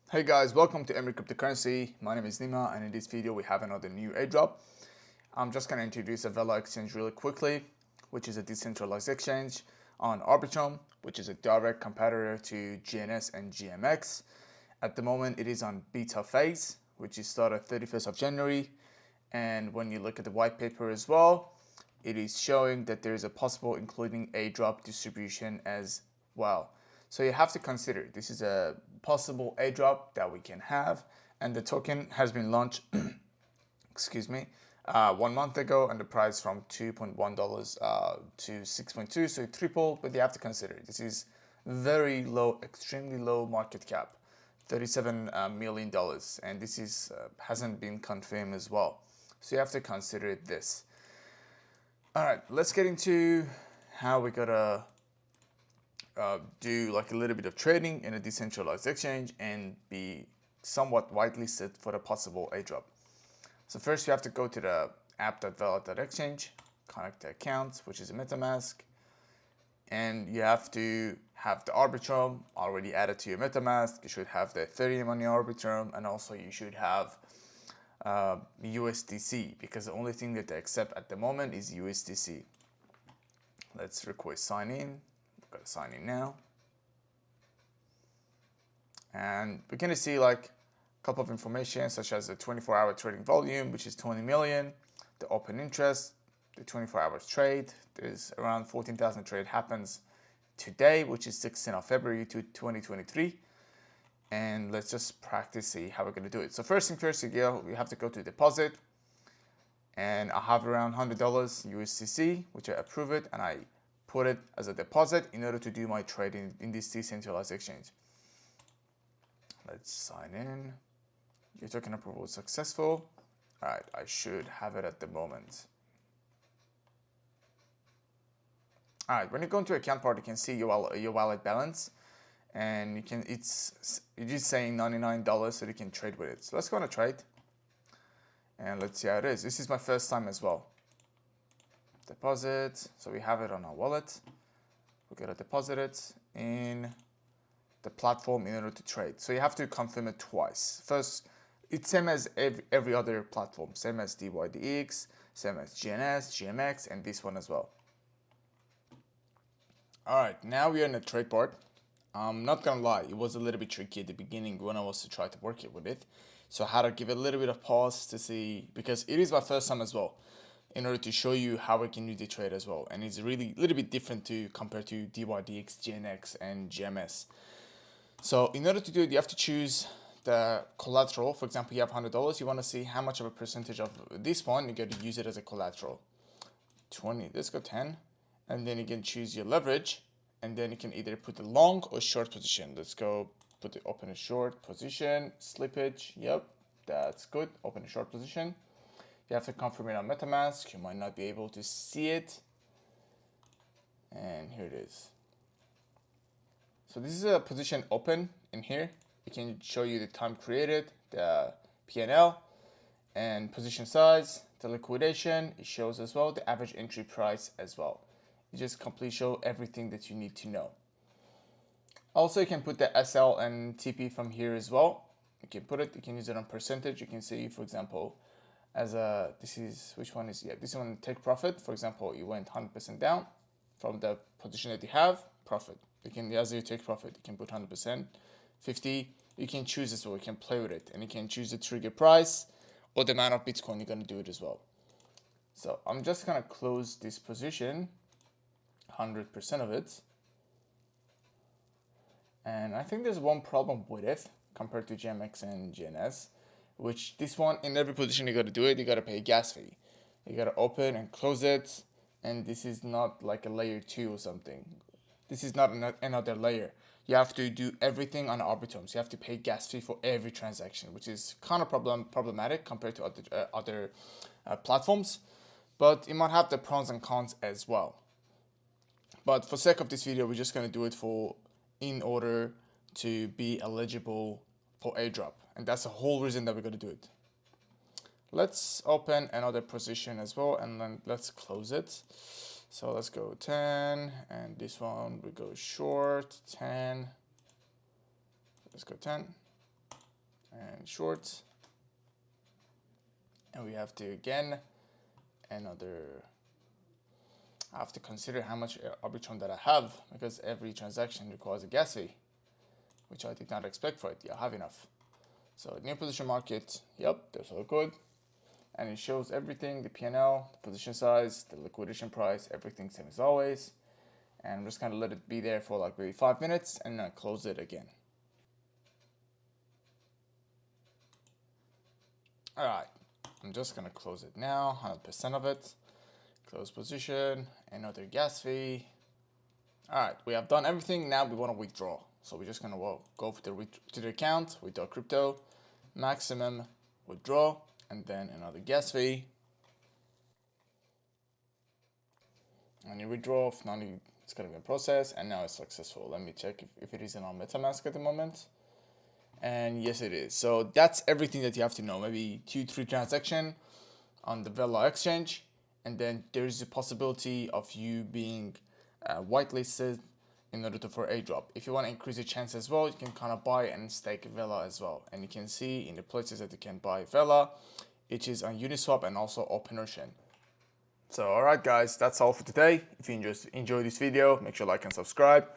Hey guys, welcome to MB.Cryptocurrency. My name is Nima, and in this video we have another new airdrop. I'm just going to introduce a Vela Exchange really quickly, which is a decentralized exchange on Arbitrum, which is a direct competitor to GNS and GMX. At the moment it is on beta phase, which is started 31st of January. And when you look at the white paper as well, it is showing that there is a possible including airdrop distribution as well. So you have to consider this is a possible airdrop that we can have, and the token has been launched excuse me 1 month ago, and the price from $2.1 to 6.2, so it tripled. But you have to consider this is very low, extremely low market cap, $37 million, and this is hasn't been confirmed as well, so you have to consider this. All right, let's get into how we gotta do like a little bit of trading in a decentralized exchange and be somewhat whitelisted for the possible airdrop. So first you have to go to the app.vela.exchange, connect the account, which is a MetaMask, and you have to have the Arbitrum already added to your MetaMask. You should have the Ethereum on your Arbitrum, and also you should have USDC, because the only thing that they accept at the moment is USDC. Let's request sign in. We've got to sign in now, and we're going to see like a couple of information such as the 24-hour trading volume, which is 20 million, the open interest, the 24 hours trade. There's around 14,000 trade happens today, which is 16th of February to 2023. And let's just practice, see how we're going to do it. So first thing first, we have to go to deposit, and I have around $100 USDC, which I approve it, and I put it as a deposit in order to do my trading in this decentralized exchange. Let's sign in. Your token approval is successful. All right, I should have it at the moment. All right, when you go into account part, you can see your wallet balance, and you can it's just saying $99, so you can trade with it. So let's go on a trade, and let's see how it is. This is my first time as well. Deposit, so we have it on our wallet. We're gonna deposit it in the platform in order to trade. So you have to confirm it twice. First, it's same as every other platform, same as DYDX, same as GNS, GMX, and this one as well. All right, now we are in the trade part. I'm not gonna lie, it was a little bit tricky at the beginning when I was to try to work it with it. So I had to give it a little bit of pause to see, because it is my first time as well, in order to show you how I can do the trade as well. And it's really a little bit different to compare to DYDX, GNX, and GMS. So in order to do it, you have to choose the collateral. For example, you have $100. You want to see how much of a percentage of this one you got to use it as a collateral. 20. Let's go 10, and then you can choose your leverage, and then you can either put the long or short position. Let's go put the open a short position, slippage. Yep, that's good. Open a short position. You have to confirm it on MetaMask. You might not be able to see it. And here it is. So this is a position open in here. It can show you the time created, the P&L, and position size, the liquidation. It shows as well the average entry price as well. It just completely shows everything that you need to know. Also, you can put the SL and TP from here as well. You can put it, you can use it on percentage. You can see, for example, as a, this is, which one is, yeah, this one, take profit. For example, you went 100% down from the position that you have, profit. You can, as you take profit, you can put 100%, 50. You can choose as well, you can play with it, and you can choose the trigger price or the amount of Bitcoin you're gonna do it as well. So I'm just gonna close this position, 100% of it. And I think there's one problem with it compared to GMX and GNS, which this one, in every position you got to do it, you got to pay a gas fee. You got to open and close it, and this is not like a layer 2 or something. This is not another layer. You have to do everything on Arbitrum. So you have to pay gas fee for every transaction, which is kind of problematic compared to other platforms, but it might have the pros and cons as well. But for sake of this video, we're just going to do it in order to be eligible for airdrop, and that's the whole reason that we're going to do it. Let's open another position as well, and then let's close it. So let's go 10, and this one we go short 10. Let's go 10. and short. And we have to again another. I have to consider how much Arbitrum that I have, because every transaction requires a gas fee, which I did not expect for it. Yeah, I have enough. So new position market, yep, that's all good. And it shows everything, the P&L, the position size, the liquidation price, everything same as always. And I'm just gonna let it be there for like maybe 5 minutes and then close it again. All right, I'm just gonna close it now, 100% of it. Close position, another gas fee. All right, we have done everything. Now we want to withdraw. So we're just gonna go to the account, withdraw crypto, maximum withdraw, and then another gas fee. And you withdraw, if not, it's gonna be a process, and now it's successful. Let me check if it is in our MetaMask at the moment. And yes, it is. So that's everything that you have to know. Maybe 2-3 transactions on the Vela Exchange. And then there's a possibility of you being whitelisted in order for Airdrop. If you want to increase your chance as well, you can kind of buy and stake Vela as well. And you can see in the places that you can buy Vela, it is on Uniswap and also OpenOcean. So alright guys, that's all for today. If you enjoyed this video, make sure to like and subscribe.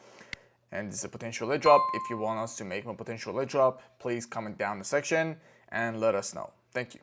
And this is a potential airdrop. If you want us to make a potential airdrop, please comment down in the section and let us know. Thank you.